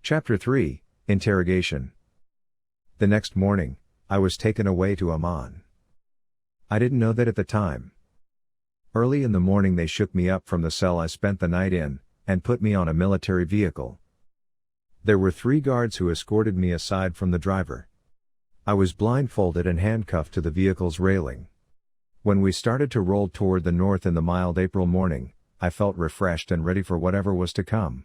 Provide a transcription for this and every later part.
Chapter 3, Interrogation. The next morning, I was taken away to Amman. I didn't know that at the time. Early in the morning they shook me up from the cell I spent the night in, and put me on a military vehicle. There were 3 guards who escorted me aside from the driver. I was blindfolded and handcuffed to the vehicle's railing. When we started to roll toward the north in the mild April morning, I felt refreshed and ready for whatever was to come.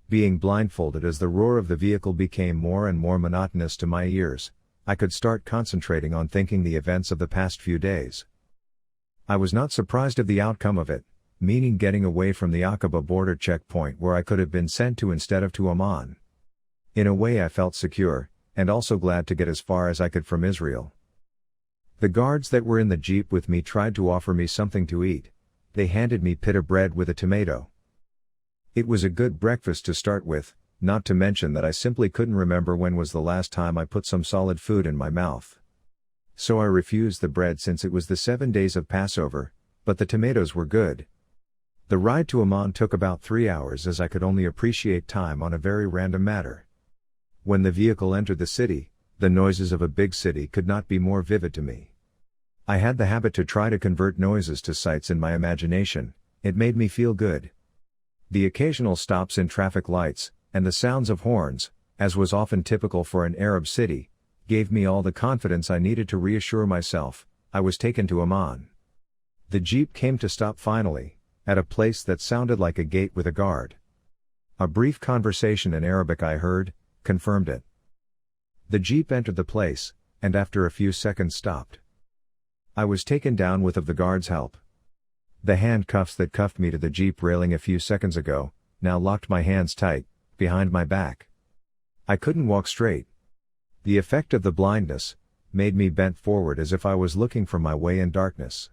Being blindfolded as the roar of the vehicle became more and more monotonous to my ears, I could start concentrating on thinking the events of the past few days. I was not surprised of the outcome of it, meaning getting away from the Aqaba border checkpoint where I could have been sent to instead of to Amman. In a way I felt secure, and also glad to get as far as I could from Israel. The guards that were in the jeep with me tried to offer me something to eat. They handed me pita bread with a tomato. It was a good breakfast to start with, not to mention that I simply couldn't remember when was the last time I put some solid food in my mouth. So I refused the bread since it was the 7 days of Passover, but the tomatoes were good. The ride to Amman took about 3 hours as I could only appreciate time on a very random matter. When the vehicle entered the city, the noises of a big city could not be more vivid to me. I had the habit to try to convert noises to sights in my imagination. It made me feel good. The occasional stops in traffic lights, and the sounds of horns, as was often typical for an Arab city, gave me all the confidence I needed to reassure myself. I was taken to Amman. The jeep came to stop finally, at a place that sounded like a gate with a guard. A brief conversation in Arabic I heard, confirmed it. The jeep entered the place, and after a few seconds stopped. I was taken down with the guard's help. The handcuffs that cuffed me to the jeep railing a few seconds ago, now locked my hands tight, behind my back. I couldn't walk straight. The effect of the blindness made me bent forward as if I was looking for my way in darkness.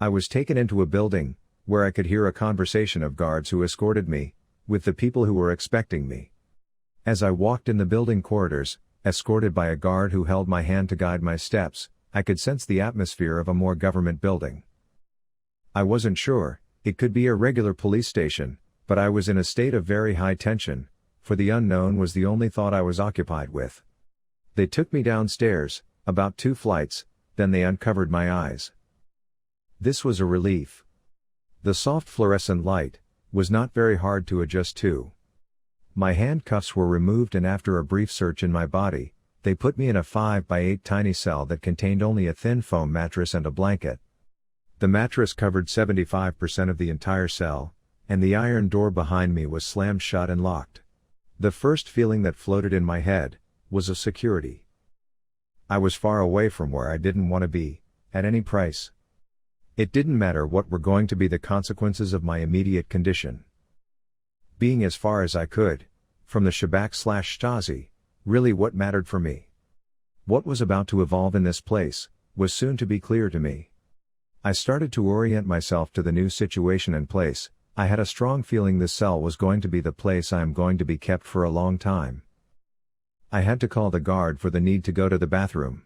I was taken into a building, where I could hear a conversation of guards who escorted me, with the people who were expecting me. As I walked in the building corridors, escorted by a guard who held my hand to guide my steps, I could sense the atmosphere of a more government building. I wasn't sure, it could be a regular police station, but I was in a state of very high tension, for the unknown was the only thought I was occupied with. They took me downstairs, about 2 flights, then they uncovered my eyes. This was a relief. The soft fluorescent light was not very hard to adjust to. My handcuffs were removed, and after a brief search in my body, they put me in a 5x8 tiny cell that contained only a thin foam mattress and a blanket. The mattress covered 75% of the entire cell, and the iron door behind me was slammed shut and locked. The first feeling that floated in my head was of security. I was far away from where I didn't want to be, at any price. It didn't matter what were going to be the consequences of my immediate condition. Being as far as I could, from the Shabak/Stasi, really what mattered for me. What was about to evolve in this place was soon to be clear to me. I started to orient myself to the new situation and place. I had a strong feeling this cell was going to be the place I am going to be kept for a long time. I had to call the guard for the need to go to the bathroom.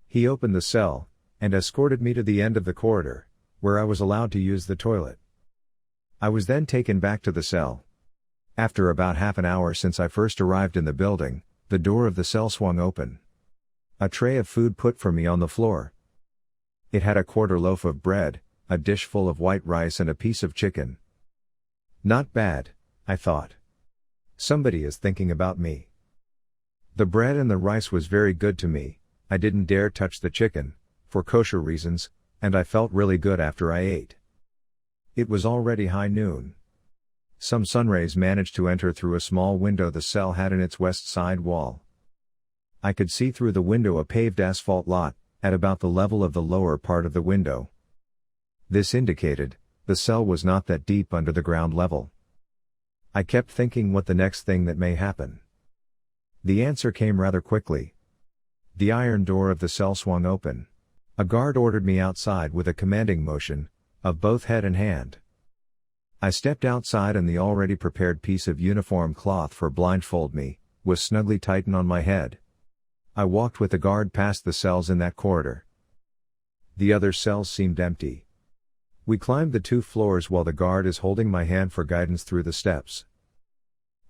He opened the cell, and escorted me to the end of the corridor, where I was allowed to use the toilet. I was then taken back to the cell. After about half an hour since I first arrived in the building, the door of the cell swung open. A tray of food put for me on the floor. It had a quarter loaf of bread, a dish full of white rice and a piece of chicken. Not bad, I thought. Somebody is thinking about me. The bread and the rice was very good to me. I didn't dare touch the chicken, for kosher reasons, and I felt really good after I ate. It was already high noon. Some sunrays managed to enter through a small window the cell had in its west side wall. I could see through the window a paved asphalt lot, at about the level of the lower part of the window. This indicated, the cell was not that deep under the ground level. I kept thinking what the next thing that may happen. The answer came rather quickly. The iron door of the cell swung open. A guard ordered me outside with a commanding motion, of both head and hand. I stepped outside and the already prepared piece of uniform cloth for blindfold me, was snugly tightened on my head. I walked with the guard past the cells in that corridor. The other cells seemed empty. We climbed the 2 floors while the guard is holding my hand for guidance through the steps.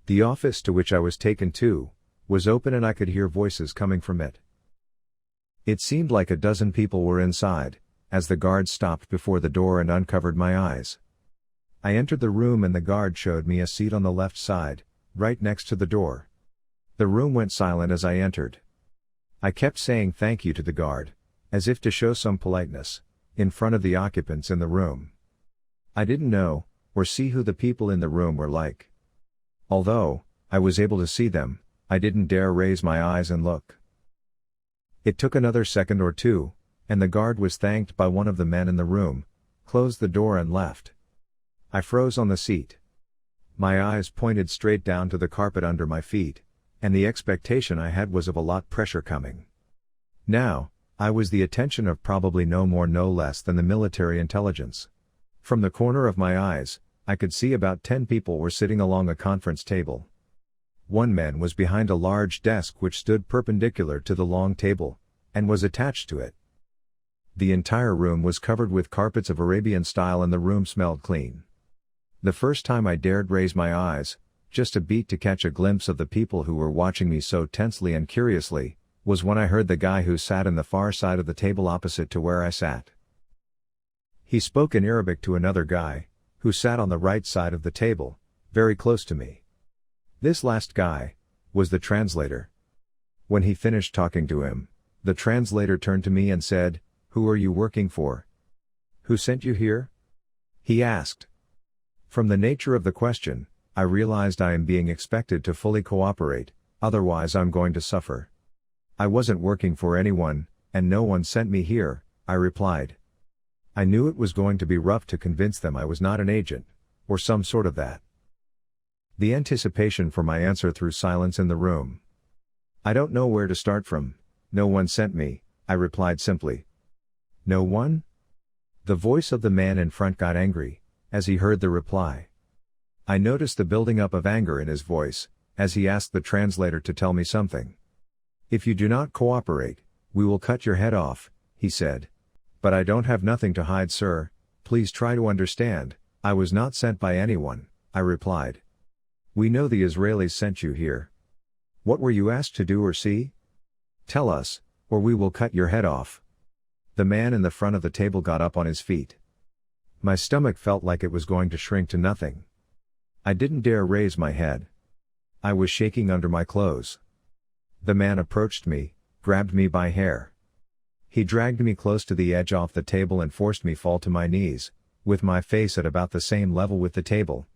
The office to which I was taken to was open and I could hear voices coming from it. It seemed like a dozen people were inside, as the guard stopped before the door and uncovered my eyes. I entered the room and the guard showed me a seat on the left side, right next to the door. The room went silent as I entered. I kept saying thank you to the guard, as if to show some politeness, in front of the occupants in the room. I didn't know, or see who the people in the room were like. Although I was able to see them, I didn't dare raise my eyes and look. It took another second or two, and the guard was thanked by one of the men in the room, closed the door and left. I froze on the seat. My eyes pointed straight down to the carpet under my feet, and the expectation I had was of a lot pressure coming. Now, I was the attention of probably no more no less than the military intelligence. From the corner of my eyes, I could see about 10 people were sitting along a conference table. One man was behind a large desk which stood perpendicular to the long table, and was attached to it. The entire room was covered with carpets of Arabian style and the room smelled clean. The first time I dared raise my eyes, just a beat to catch a glimpse of the people who were watching me so tensely and curiously, was when I heard the guy who sat in the far side of the table opposite to where I sat. He spoke in Arabic to another guy, who sat on the right side of the table, very close to me. This last guy was the translator. When he finished talking to him, the translator turned to me and said, "Who are you working for? Who sent you here?" he asked. From the nature of the question, I realized I am being expected to fully cooperate, otherwise I'm going to suffer. "I wasn't working for anyone, and no one sent me here," I replied. I knew it was going to be rough to convince them I was not an agent, or some sort of that. The anticipation for my answer threw silence in the room. "I don't know where to start from. No one sent me," I replied simply. "No one?" The voice of the man in front got angry, as he heard the reply. I noticed the building up of anger in his voice, as he asked the translator to tell me something. "If you do not cooperate, we will cut your head off," he said. "But I don't have nothing to hide, sir. Please try to understand, I was not sent by anyone," I replied. "We know the Israelis sent you here. What were you asked to do or see? Tell us, or we will cut your head off." The man in the front of the table got up on his feet. My stomach felt like it was going to shrink to nothing. I didn't dare raise my head. I was shaking under my clothes. The man approached me, grabbed me by hair. He dragged me close to the edge off the table and forced me fall to my knees, with my face at about the same level with the table.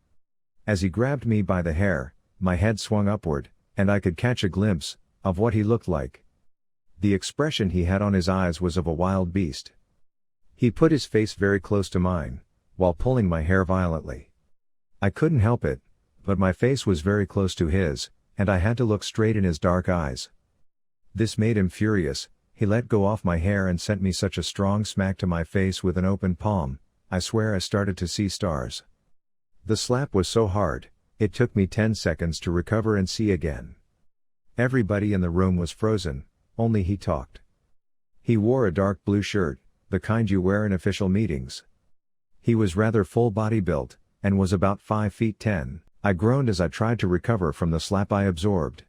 As he grabbed me by the hair, my head swung upward, and I could catch a glimpse of what he looked like. The expression he had on his eyes was of a wild beast. He put his face very close to mine, while pulling my hair violently. I couldn't help it, but my face was very close to his, and I had to look straight in his dark eyes. This made him furious. He let go off my hair and sent me such a strong smack to my face with an open palm, I swear I started to see stars. The slap was so hard, it took me 10 seconds to recover and see again. Everybody in the room was frozen, only he talked. He wore a dark blue shirt, the kind you wear in official meetings. He was rather full body built, and was about 5 feet 10. I groaned as I tried to recover from the slap I absorbed.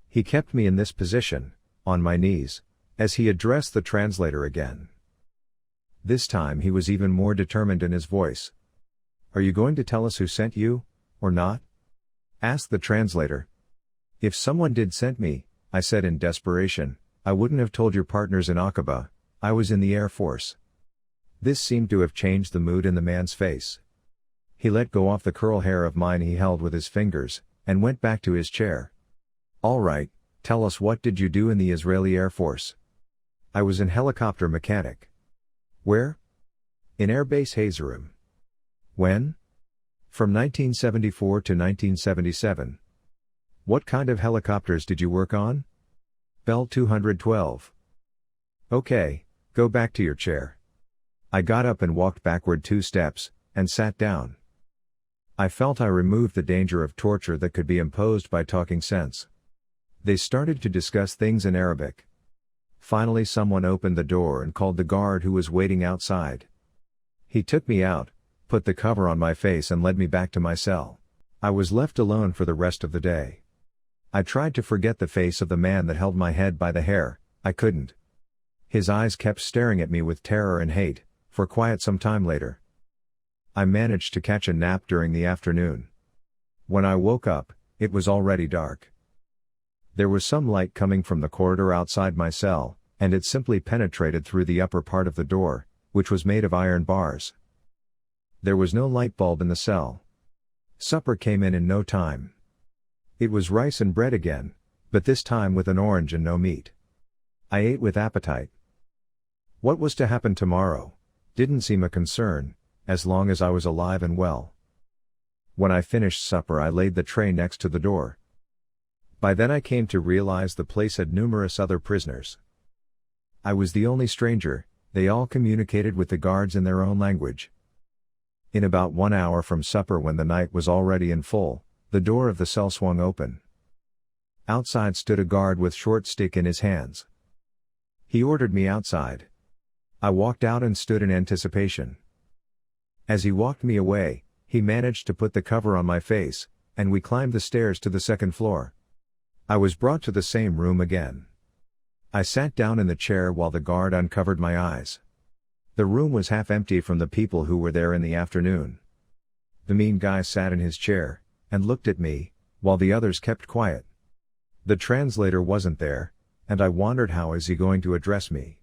He kept me in this position, on my knees, as he addressed the translator again. This time he was even more determined in his voice. "Are you going to tell us who sent you, or not?" asked the translator. "If someone did send me," I said in desperation, "I wouldn't have told your partners in Aqaba. I was in the Air Force." This seemed to have changed the mood in the man's face. He let go off the curl hair of mine he held with his fingers, and went back to his chair. "All right, tell us, what did you do in the Israeli Air Force?" "I was an helicopter mechanic." "Where?" "In Air Base Hazerim." "When?" "From 1974 to 1977. "What kind of helicopters did you work on?" "Bell 212. "Okay, go back to your chair." I got up and walked backward 2 steps, and sat down. I felt I removed the danger of torture that could be imposed by talking sense. They started to discuss things in Arabic. Finally someone opened the door and called the guard who was waiting outside. He took me out, put the cover on my face and led me back to my cell. I was left alone for the rest of the day. I tried to forget the face of the man that held my head by the hair, I couldn't. His eyes kept staring at me with terror and hate, for quite some time later. I managed to catch a nap during the afternoon. When I woke up, it was already dark. There was some light coming from the corridor outside my cell, and it simply penetrated through the upper part of the door, which was made of iron bars. There was no light bulb in the cell. Supper came in no time. It was rice and bread again, but this time with an orange and no meat. I ate with appetite. What was to happen tomorrow didn't seem a concern, as long as I was alive and well. When I finished supper, I laid the tray next to the door. By then I came to realize the place had numerous other prisoners. I was the only stranger. They all communicated with the guards in their own language. In about 1 hour from supper, when the night was already in full, the door of the cell swung open. Outside stood a guard with short stick in his hands. He ordered me outside. I walked out and stood in anticipation. As he walked me away, he managed to put the cover on my face, and we climbed the stairs to the second floor. I was brought to the same room again. I sat down in the chair while the guard uncovered my eyes. The room was half empty from the people who were there in the afternoon. The mean guy sat in his chair, and looked at me, while the others kept quiet. The translator wasn't there, and I wondered how is he going to address me.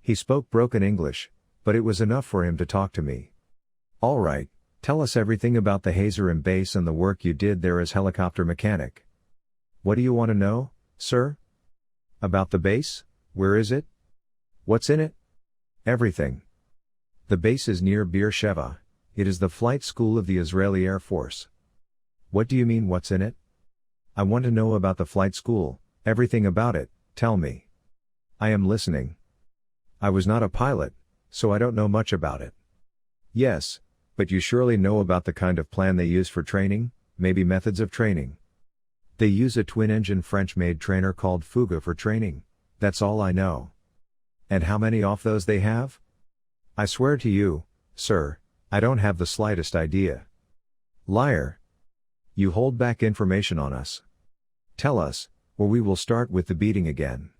He spoke broken English, but it was enough for him to talk to me. "All right, tell us everything about the Hazarm base and the work you did there as helicopter mechanic." "What do you want to know, sir?" "About the base? Where is it? What's in it?" "Everything. The base is near Beersheba. It is the flight school of the Israeli Air Force." "What do you mean, what's in it?" "I want to know about the flight school, everything about it, tell me." "I am listening." "I was not a pilot, so I don't know much about it." "Yes, but you surely know about the kind of plan they use for training, maybe methods of training." "They use a twin-engine French-made trainer called Fuga for training, that's all I know." "And how many of those they have?" "I swear to you, sir, I don't have the slightest idea." "Liar. You hold back information on us. Tell us, or we will start with the beating again."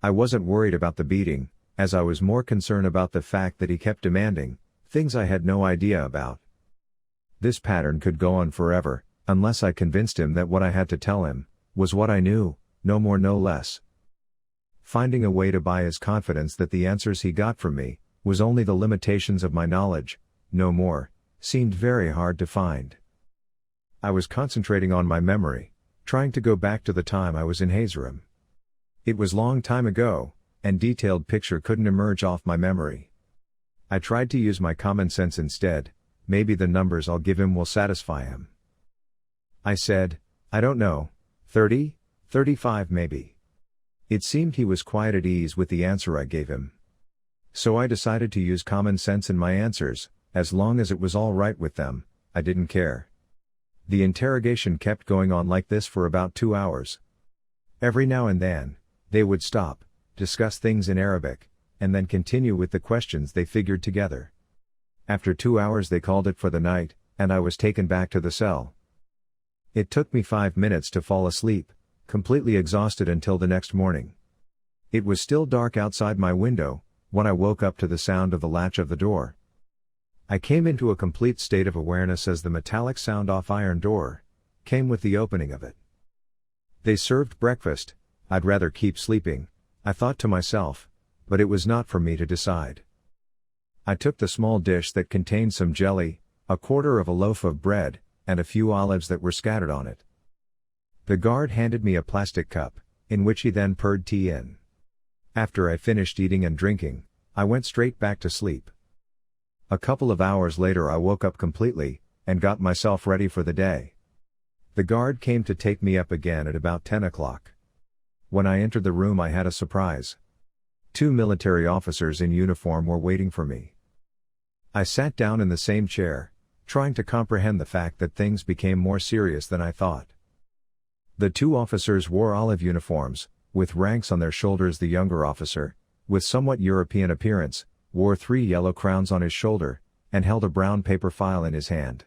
I wasn't worried about the beating, as I was more concerned about the fact that he kept demanding things I had no idea about. This pattern could go on forever, unless I convinced him that what I had to tell him was what I knew, no more no less. Finding a way to buy his confidence that the answers he got from me was only the limitations of my knowledge, no more, seemed very hard to find. I was concentrating on my memory, trying to go back to the time I was in Hazarm. It was long time ago, and detailed picture couldn't emerge off my memory. I tried to use my common sense instead. Maybe the numbers I'll give him will satisfy him. I said, "I don't know, 30, 35 maybe." It seemed he was quite at ease with the answer I gave him. So I decided to use common sense in my answers. As long as it was all right with them, I didn't care. The interrogation kept going on like this for about 2 hours. Every now and then, they would stop, discuss things in Arabic, and then continue with the questions they figured together. After 2 hours they called it for the night, and I was taken back to the cell. It took me 5 minutes to fall asleep, completely exhausted until the next morning. It was still dark outside my window, when I woke up to the sound of the latch of the door. I came into a complete state of awareness as the metallic sound off iron door came with the opening of it. They served breakfast. I'd rather keep sleeping, I thought to myself, but it was not for me to decide. I took the small dish that contained some jelly, a quarter of a loaf of bread, and a few olives that were scattered on it. The guard handed me a plastic cup, in which he then poured tea in. After I finished eating and drinking, I went straight back to sleep. A couple of hours later I woke up completely, and got myself ready for the day. The guard came to take me up again at about 10 o'clock. When I entered the room I had a surprise. 2 military officers in uniform were waiting for me. I sat down in the same chair, trying to comprehend the fact that things became more serious than I thought. The 2 officers wore olive uniforms, with ranks on their shoulders. The younger officer, with somewhat European appearance, wore 3 yellow crowns on his shoulder, and held a brown paper file in his hand.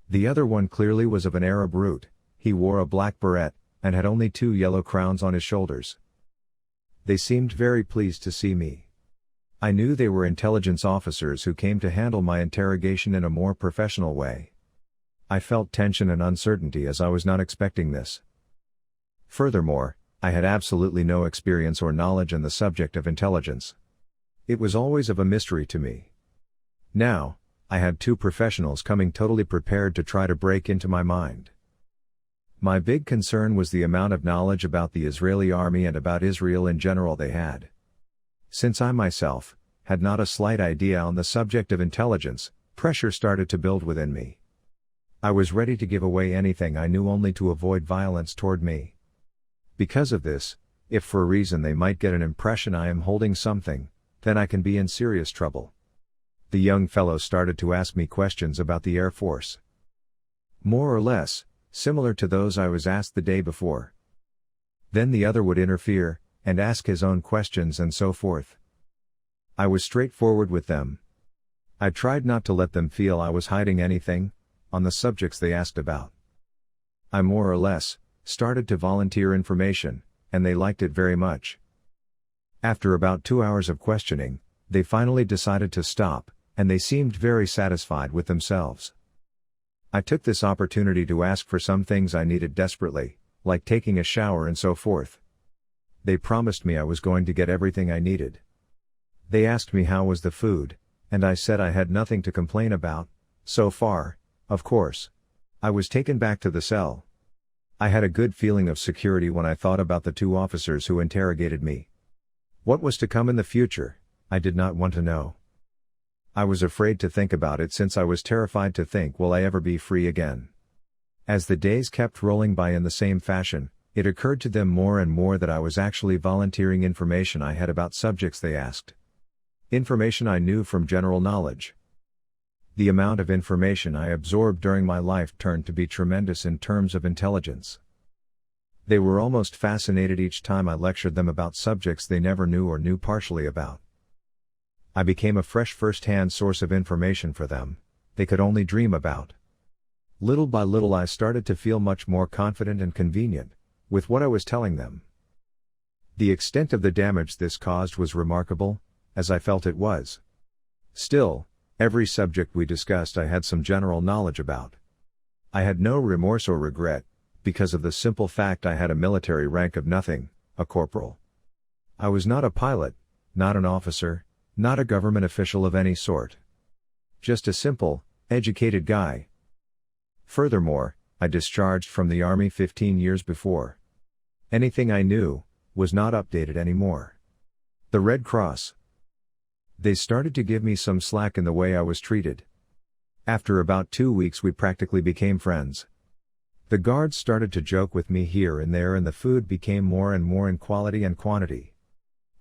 The other one clearly was of an Arab root. He wore a black beret, and had only 2 yellow crowns on his shoulders. They seemed very pleased to see me. I knew they were intelligence officers who came to handle my interrogation in a more professional way. I felt tension and uncertainty as I was not expecting this. Furthermore, I had absolutely no experience or knowledge in the subject of intelligence. It was always of a mystery to me. Now, I had 2 professionals coming totally prepared to try to break into my mind. My big concern was the amount of knowledge about the Israeli army and about Israel in general they had. Since I myself had not a slight idea on the subject of intelligence, pressure started to build within me. I was ready to give away anything I knew only to avoid violence toward me. Because of this, if for a reason they might get an impression I am holding something, then I can be in serious trouble. The young fellow started to ask me questions about the Air Force. More or less, similar to those I was asked the day before. Then the other would interfere, and ask his own questions and so forth. I was straightforward with them. I tried not to let them feel I was hiding anything, on the subjects they asked about. I more or less started to volunteer information, and they liked it very much. After about 2 hours of questioning, they finally decided to stop, and they seemed very satisfied with themselves. I took this opportunity to ask for some things I needed desperately, like taking a shower and so forth. They promised me I was going to get everything I needed. They asked me how was the food, and I said I had nothing to complain about, so far, of course. I was taken back to the cell. I had a good feeling of security when I thought about the 2 officers who interrogated me. What was to come in the future, I did not want to know. I was afraid to think about it since I was terrified to think, will I ever be free again? As the days kept rolling by in the same fashion, it occurred to them more and more that I was actually volunteering information I had about subjects they asked. Information I knew from general knowledge. The amount of information I absorbed during my life turned to be tremendous in terms of intelligence. They were almost fascinated each time I lectured them about subjects they never knew or knew partially about. I became a fresh first-hand source of information for them, they could only dream about. Little by little I started to feel much more confident and convenient with what I was telling them. The extent of the damage this caused was remarkable, as I felt it was. Still, every subject we discussed I had some general knowledge about. I had no remorse or regret, because of the simple fact I had a military rank of nothing, a corporal. I was not a pilot, not an officer, not a government official of any sort. Just a simple, educated guy. Furthermore, I discharged from the army 15 years before. Anything I knew was not updated anymore. The Red Cross. They started to give me some slack in the way I was treated. After about 2 weeks we practically became friends. The guards started to joke with me here and there and the food became more and more in quality and quantity.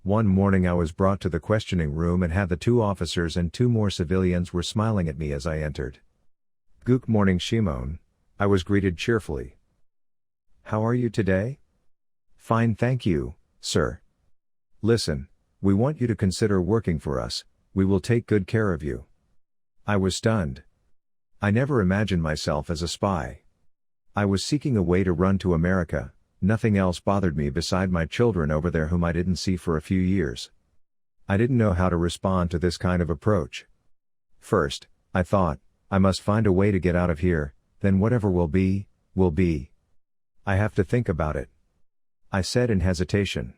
One morning I was brought to the questioning room and had the 2 officers and 2 more civilians were smiling at me as I entered. Good morning Shimon, I was greeted cheerfully. How are you today? Fine thank you, sir. Listen, we want you to consider working for us, we will take good care of you. I was stunned. I never imagined myself as a spy. I was seeking a way to run to America, nothing else bothered me beside my children over there whom I didn't see for a few years. I didn't know how to respond to this kind of approach. First, I thought, I must find a way to get out of here, then whatever will be, will be. I have to think about it. I said in hesitation.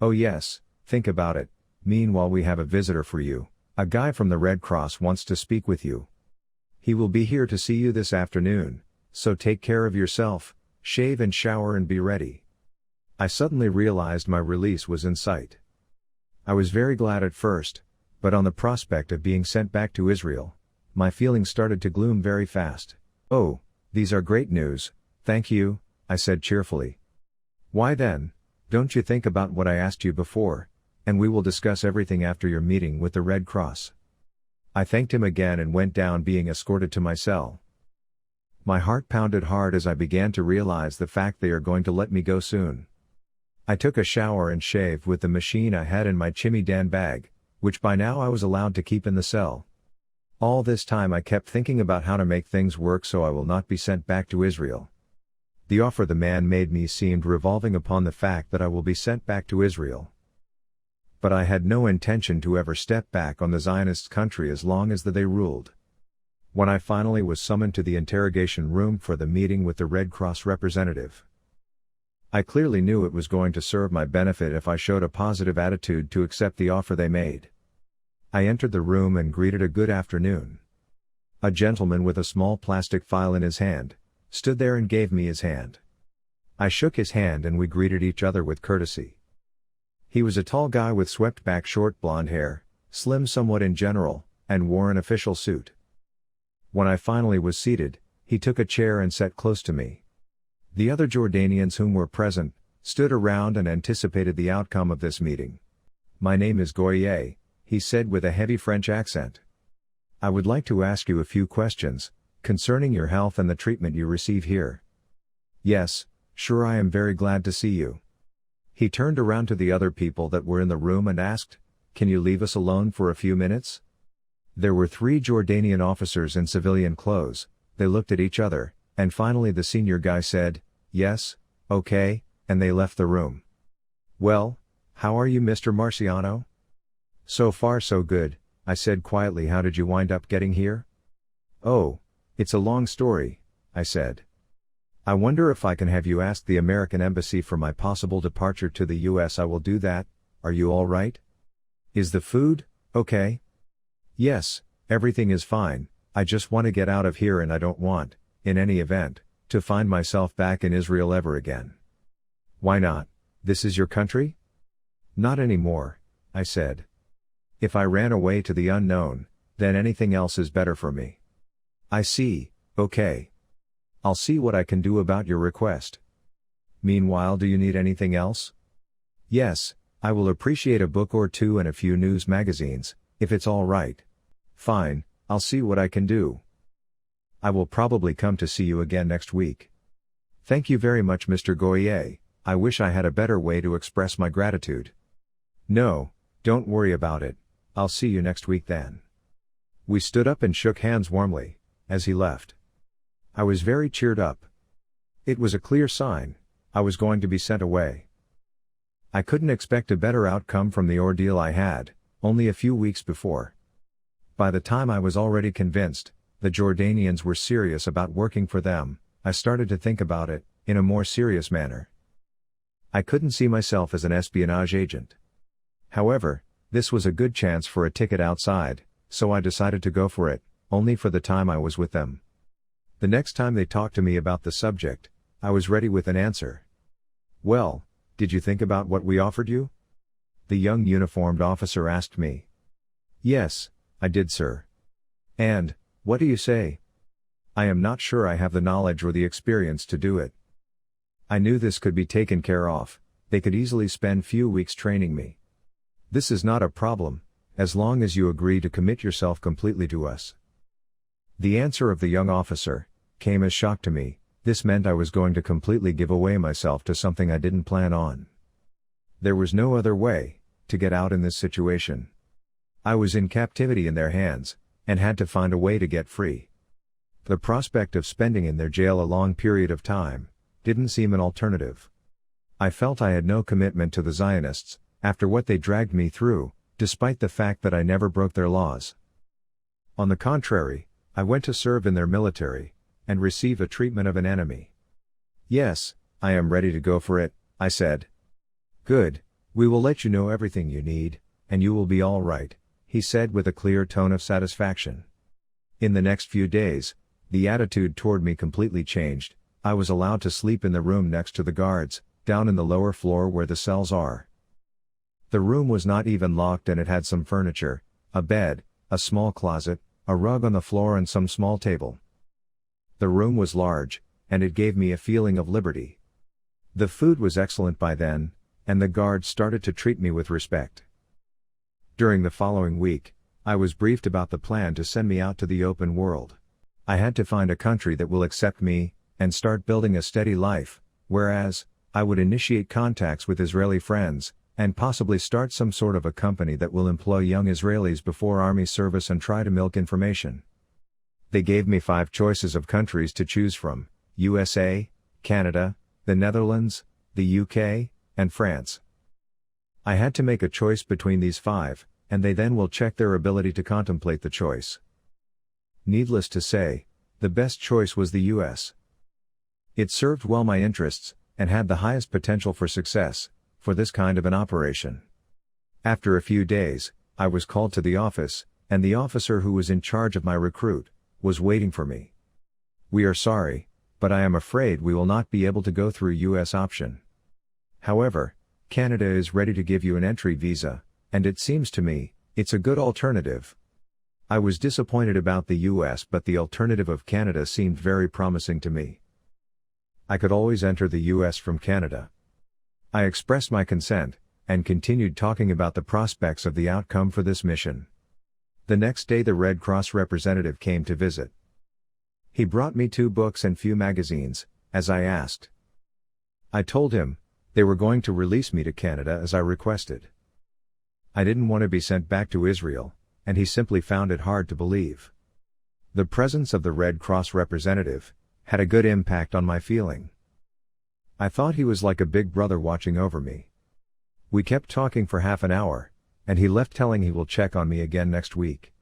Oh yes, think about it, meanwhile we have a visitor for you, a guy from the Red Cross wants to speak with you. He will be here to see you this afternoon, so take care of yourself, shave and shower and be ready. I suddenly realized my release was in sight. I was very glad at first, but on the prospect of being sent back to Israel, my feelings started to gloom very fast. Oh, these are great news, thank you, I said cheerfully. Why then, don't you think about what I asked you before, and we will discuss everything after your meeting with the Red Cross. I thanked him again and went down being escorted to my cell. My heart pounded hard as I began to realize the fact they are going to let me go soon. I took a shower and shaved with the machine I had in my chimney dan bag, which by now I was allowed to keep in the cell. All this time I kept thinking about how to make things work so I will not be sent back to Israel. The offer the man made me seemed revolving upon the fact that I will be sent back to Israel. But I had no intention to ever step back on the Zionists' country as long as they ruled. When I finally was summoned to the interrogation room for the meeting with the Red Cross representative, I clearly knew it was going to serve my benefit if I showed a positive attitude to accept the offer they made. I entered the room and greeted a good afternoon. A gentleman with a small plastic file in his hand stood there and gave me his hand. I shook his hand and we greeted each other with courtesy. He was a tall guy with swept-back short blonde hair, slim somewhat in general, and wore an official suit. When I finally was seated, he took a chair and sat close to me. The other Jordanians whom were present stood around and anticipated the outcome of this meeting. "My name is Goye," he said with a heavy French accent. "I would like to ask you a few questions concerning your health and the treatment you receive here." "Yes, sure, I am very glad to see you." He turned around to the other people that were in the room and asked, "Can you leave us alone for a few minutes?" There were 3 Jordanian officers in civilian clothes. They looked at each other, and finally the senior guy said, "Yes, okay," and they left the room. "Well, how are you, Mr. Marciano?" "So far so good," I said quietly. "How did you wind up getting here?" "Oh, it's a long story," I said. "I wonder if I can have you ask the American Embassy for my possible departure to the US. I will do that. Are you all right? Is the food okay?" "Yes, everything is fine. I just want to get out of here and I don't want, in any event, to find myself back in Israel ever again." "Why not? This is your country?" "Not anymore," I said. "If I ran away to the unknown, then anything else is better for me." "I see, okay. I'll see what I can do about your request. Meanwhile, do you need anything else?" "Yes, I will appreciate a book or two and a few news magazines, if it's all right." "Fine, I'll see what I can do. I will probably come to see you again next week." "Thank you very much, Mr. Goye. I wish I had a better way to express my gratitude." "No, don't worry about it. I'll see you next week then." We stood up and shook hands warmly as he left. I was very cheered up. It was a clear sign I was going to be sent away. I couldn't expect a better outcome from the ordeal I had only a few weeks before. By the time I was already convinced the Jordanians were serious about working for them, I started to think about it in a more serious manner. I couldn't see myself as an espionage agent. However, this was a good chance for a ticket outside, so I decided to go for it, only for the time I was with them. The next time they talked to me about the subject, I was ready with an answer. "Well, did you think about what we offered you?" the young uniformed officer asked me. "Yes, I did, sir." "And, what do you say?" "I am not sure I have the knowledge or the experience to do it." I knew this could be taken care of. They could easily spend few weeks training me. "This is not a problem, as long as you agree to commit yourself completely to us." The answer of the young officer came as shock to me. This meant I was going to completely give away myself to something I didn't plan on. There was no other way to get out in this situation. I was in captivity in their hands, and had to find a way to get free. The prospect of spending in their jail a long period of time didn't seem an alternative. I felt I had no commitment to the Zionists after what they dragged me through, despite the fact that I never broke their laws. On the contrary, I went to serve in their military and receive a treatment of an enemy. "Yes, I am ready to go for it," I said. "Good, we will let you know everything you need, and you will be all right," he said with a clear tone of satisfaction. In the next few days, the attitude toward me completely changed. I was allowed to sleep in the room next to the guards, down in the lower floor where the cells are. The room was not even locked and it had some furniture, a bed, a small closet, a rug on the floor and some small table. The room was large, and it gave me a feeling of liberty. The food was excellent by then, and the guards started to treat me with respect. During the following week, I was briefed about the plan to send me out to the open world. I had to find a country that will accept me, and start building a steady life, whereas, I would initiate contacts with Israeli friends, and possibly start some sort of a company that will employ young Israelis before army service and try to milk information. They gave me 5 choices of countries to choose from: USA, Canada, the Netherlands, the UK, and France. I had to make a choice between these 5, and they then will check their ability to contemplate the choice. Needless to say, the best choice was the US. It served well my interests, and had the highest potential for success, for this kind of an operation. After a few days, I was called to the office, and the officer who was in charge of my recruit was waiting for me. "We are sorry, but I am afraid we will not be able to go through US option. However, Canada is ready to give you an entry visa, and it seems to me, it's a good alternative." I was disappointed about the US, but the alternative of Canada seemed very promising to me. I could always enter the US from Canada. I expressed my consent, and continued talking about the prospects of the outcome for this mission. The next day the Red Cross representative came to visit. He brought me 2 books and few magazines, as I asked. I told him they were going to release me to Canada as I requested. I didn't want to be sent back to Israel, and he simply found it hard to believe. The presence of the Red Cross representative had a good impact on my feeling. I thought he was like a big brother watching over me. We kept talking for half an hour, and he left telling he will check on me again next week.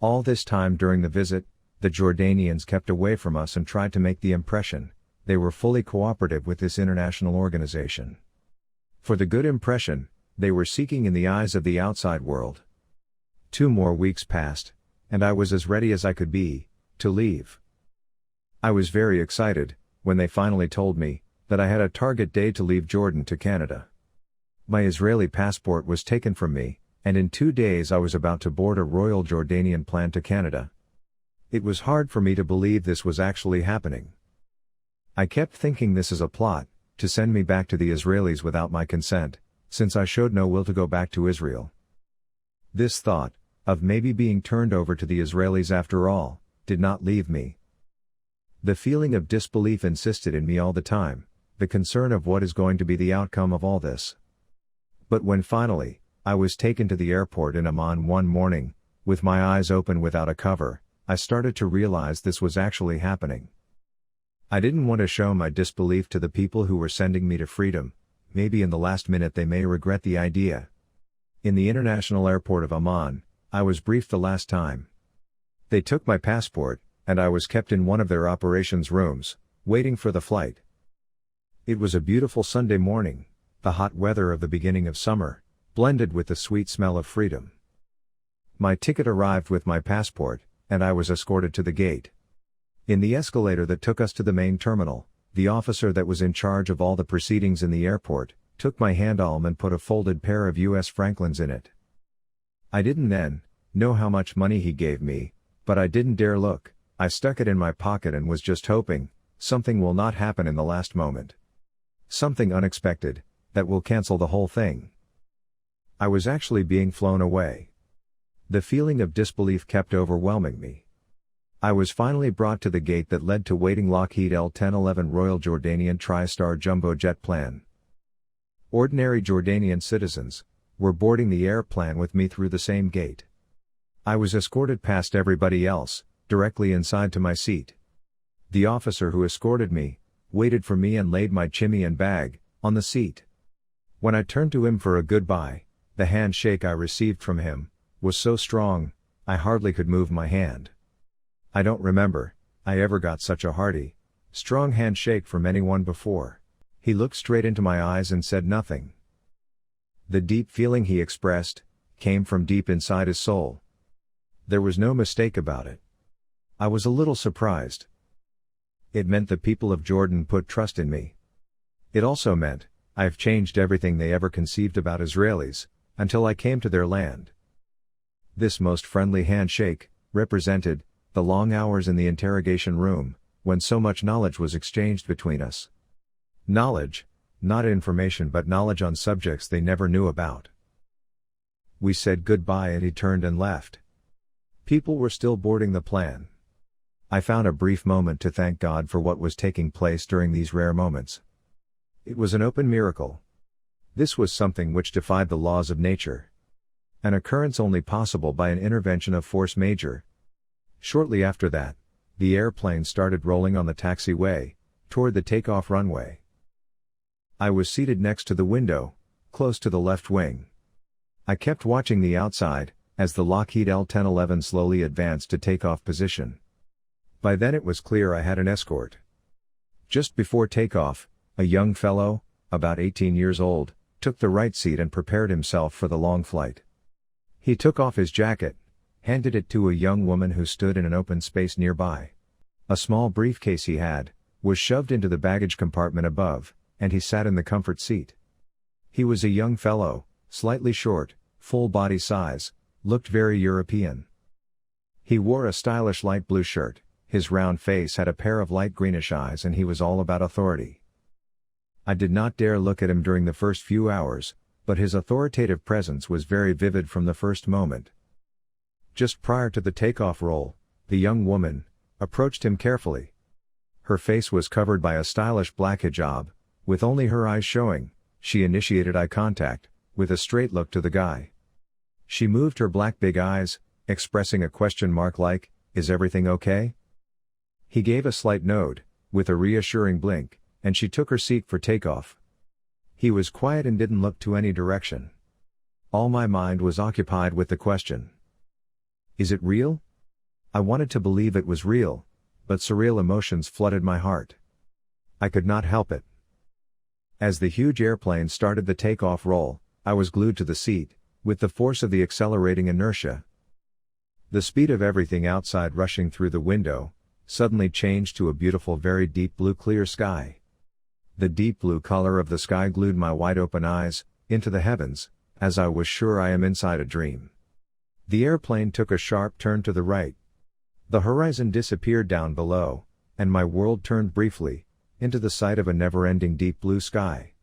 All this time during the visit, the Jordanians kept away from us and tried to make the impression they were fully cooperative with this international organization. For the good impression they were seeking in the eyes of the outside world. 2 more weeks passed, and I was as ready as I could be to leave. I was very excited when they finally told me that I had a target day to leave Jordan to Canada. My Israeli passport was taken from me, and in 2 days I was about to board a Royal Jordanian plane to Canada. It was hard for me to believe this was actually happening. I kept thinking this is a plot to send me back to the Israelis without my consent, since I showed no will to go back to Israel. This thought of maybe being turned over to the Israelis after all did not leave me. The feeling of disbelief insisted in me all the time, the concern of what is going to be the outcome of all this. But when finally, I was taken to the airport in Amman one morning, with my eyes open without a cover, I started to realize this was actually happening. I didn't want to show my disbelief to the people who were sending me to freedom. Maybe in the last minute they may regret the idea. In the international airport of Amman, I was briefed the last time. They took my passport, and I was kept in one of their operations rooms, waiting for the flight. It was a beautiful Sunday morning, the hot weather of the beginning of summer, blended with the sweet smell of freedom. My ticket arrived with my passport, and I was escorted to the gate. In the escalator that took us to the main terminal, the officer that was in charge of all the proceedings in the airport took my handalm and put a folded pair of US francs in it. I didn't then know how much money he gave me, but I didn't dare look. I stuck it in my pocket and was just hoping something will not happen in the last moment. Something unexpected that will cancel the whole thing. I was actually being flown away. The feeling of disbelief kept overwhelming me. I was finally brought to the gate that led to waiting Lockheed L-1011 Royal Jordanian Tri-Star Jumbo Jet Plan. Ordinary Jordanian citizens were boarding the airplane with me through the same gate. I was escorted past everybody else, directly inside to my seat. The officer who escorted me waited for me and laid my chimney and bag on the seat. When I turned to him for a goodbye, the handshake I received from him was so strong, I hardly could move my hand. I don't remember I ever got such a hearty, strong handshake from anyone before. He looked straight into my eyes and said nothing. The deep feeling he expressed came from deep inside his soul. There was no mistake about it. I was a little surprised. It meant the people of Jordan put trust in me. It also meant I've changed everything they ever conceived about Israelis, until I came to their land. This most friendly handshake represented the long hours in the interrogation room, when so much knowledge was exchanged between us. Knowledge, not information, but knowledge on subjects they never knew about. We said goodbye and he turned and left. People were still boarding the plane. I found a brief moment to thank God for what was taking place during these rare moments. It was an open miracle. This was something which defied the laws of nature. An occurrence only possible by an intervention of force majeure. Shortly after that, the airplane started rolling on the taxiway, toward the takeoff runway. I was seated next to the window, close to the left wing. I kept watching the outside, as the Lockheed L-1011 slowly advanced to takeoff position. By then it was clear I had an escort. Just before takeoff, a young fellow, about 18 years old, took the right seat and prepared himself for the long flight. He took off his jacket, handed it to a young woman who stood in an open space nearby. A small briefcase he had, was shoved into the baggage compartment above, and he sat in the comfort seat. He was a young fellow, slightly short, full body size, looked very European. He wore a stylish light blue shirt, his round face had a pair of light greenish eyes, and he was all about authority. I did not dare look at him during the first few hours, but his authoritative presence was very vivid from the first moment. Just prior to the takeoff roll, the young woman approached him carefully. Her face was covered by a stylish black hijab, with only her eyes showing. She initiated eye contact, with a straight look to the guy. She moved her black big eyes, expressing a question mark like, "Is everything okay?" He gave a slight nod, with a reassuring blink, and she took her seat for takeoff. He was quiet and didn't look to any direction. All my mind was occupied with the question. Is it real? I wanted to believe it was real, but surreal emotions flooded my heart. I could not help it. As the huge airplane started the takeoff roll, I was glued to the seat, with the force of the accelerating inertia. The speed of everything outside rushing through the window, suddenly changed to a beautiful very deep blue clear sky. The deep blue color of the sky glued my wide open eyes, into the heavens, as I was sure I am inside a dream. The airplane took a sharp turn to the right. The horizon disappeared down below, and my world turned briefly, into the sight of a never-ending deep blue sky.